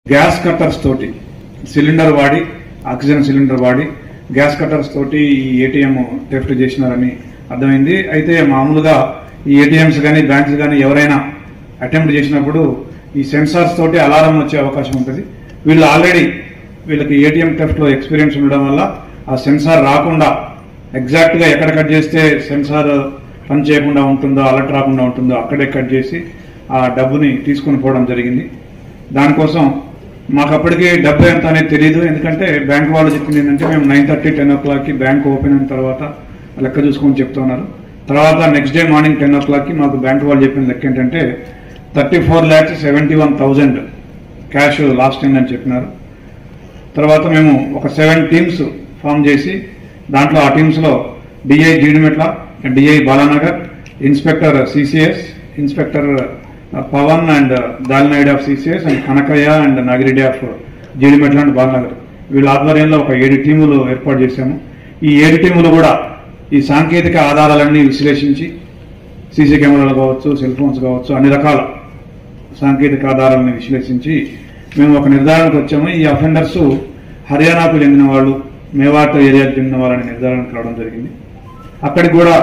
Gas cutters తోటి cylinder వాడి oxygen cylinder వాడి గ్యాస్ కట్టర్స్ తోటి ఈ ఏటీఎం థెఫ్ట్ చేసినారని అర్థమైంది. అయితే మామూలుగా ఈ ఏటీఎంస్ కానీ బ్యాంక్స్ కానీ ఎవరైనా అటెంప్ట్ చేసినప్పుడు ఈ సెన్సార్స్ తోటి అలారం వచ్చే అవకాశం ఉంటుంది. వీళ్ళు ఆల్రెడీ వీళ్ళకి ఏటీఎం థెఫ్ట్ లో ఎక్స్పీరియన్స్ ఉండడం వల్ల ఆ సెన్సార్ రాకుండా ఎగ్జాక్ట్ గా ఎక్కడ కట్ చేస్తే సెన్సార్ పని చేయకుండా ఉంటుందో అలర్ట్ రాకుండా ఉంటుందో అక్కడే కట్ చేసి ఆ డబ్బుని తీసుకుని పోవడం జరిగింది. దానికోసం మాకు అప్పటికి డబ్బు ఎంత అనేది తెలియదు. ఎందుకంటే బ్యాంక్ వాళ్ళు చెప్పింది ఏంటంటే మేము 9:30, 10 o'clock బ్యాంక్ ఓపెన్ అయిన తర్వాత లెక్క చూసుకొని చెప్తున్నారు. తర్వాత నెక్స్ట్ డే మార్నింగ్ 10 o'clock మాకు బ్యాంక్ వాళ్ళు చెప్పిన లెక్క ఏంటంటే 34,71,000 క్యాష్ లాస్ట్ అయిందని చెప్పినారు. తర్వాత మేము ఒక 7 టీమ్స్ ఫామ్ చేసి దాంట్లో ఆ టీమ్స్ లో DI Jeedimetla, DI Balanagar, inspector CCS, inspector Pavan and Dalinaidu of CCS and Kanakaiah and Nagireddy of Jeedimetla and Balanagar వీళ్ళ ఆధ్వర్యంలో ఒక 7 టీములు ఏర్పాటు చేశాము. ఈ 7 టీములు కూడా ఈ సాంకేతిక ఆధారాలన్నీ విశ్లేషించి సీసీ కెమెరాలు కావచ్చు, సెల్ ఫోన్స్ కావచ్చు, అన్ని రకాల సాంకేతిక ఆధారాలను విశ్లేషించి మేము ఒక నిర్ధారణకు వచ్చాము. ఈ అఫెండర్స్ హర్యానాకు చెందిన వాళ్ళు, మేవాట్ ఏరియాకు చెందిన వాళ్ళని నిర్ధారణకు రావడం జరిగింది. అక్కడికి కూడా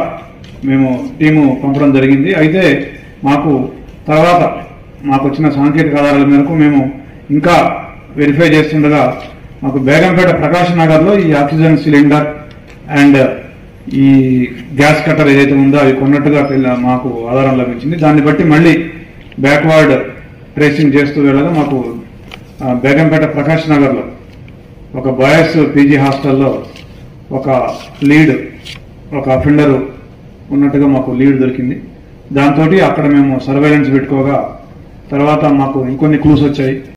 మేము టీము పంపడం జరిగింది. అయితే మాకు తర్వాత మాకు వచ్చిన సాంకేతిక ఆధారాల మేరకు మేము ఇంకా వెరిఫై చేస్తుండగా మాకు బేగంపేట ప్రకాష్ నగర్లో ఈ ఆక్సిజన్ సిలిండర్ అండ్ ఈ గ్యాస్ కట్టర్ ఏదైతే ఉందో అవి కొన్నట్టుగా మాకు ఆధారం లభించింది. దాన్ని బట్టి మళ్ళీ బ్యాక్వర్డ్ ట్రేసింగ్ చేస్తూ వెళ్ళగా మాకు బేగంపేట ప్రకాష్ నగర్లో ఒక బాయ్స్ పీజీ హాస్టల్లో ఒక లీడ్, ఒక అఫెండర్ ఉన్నట్టుగా మాకు లీడ్ దొరికింది. దాంతో అక్కడ మేము సర్వేలెన్స్ పెట్టుకోగా తర్వాత మాకు ఇంకొన్ని క్లూస్ వచ్చాయి.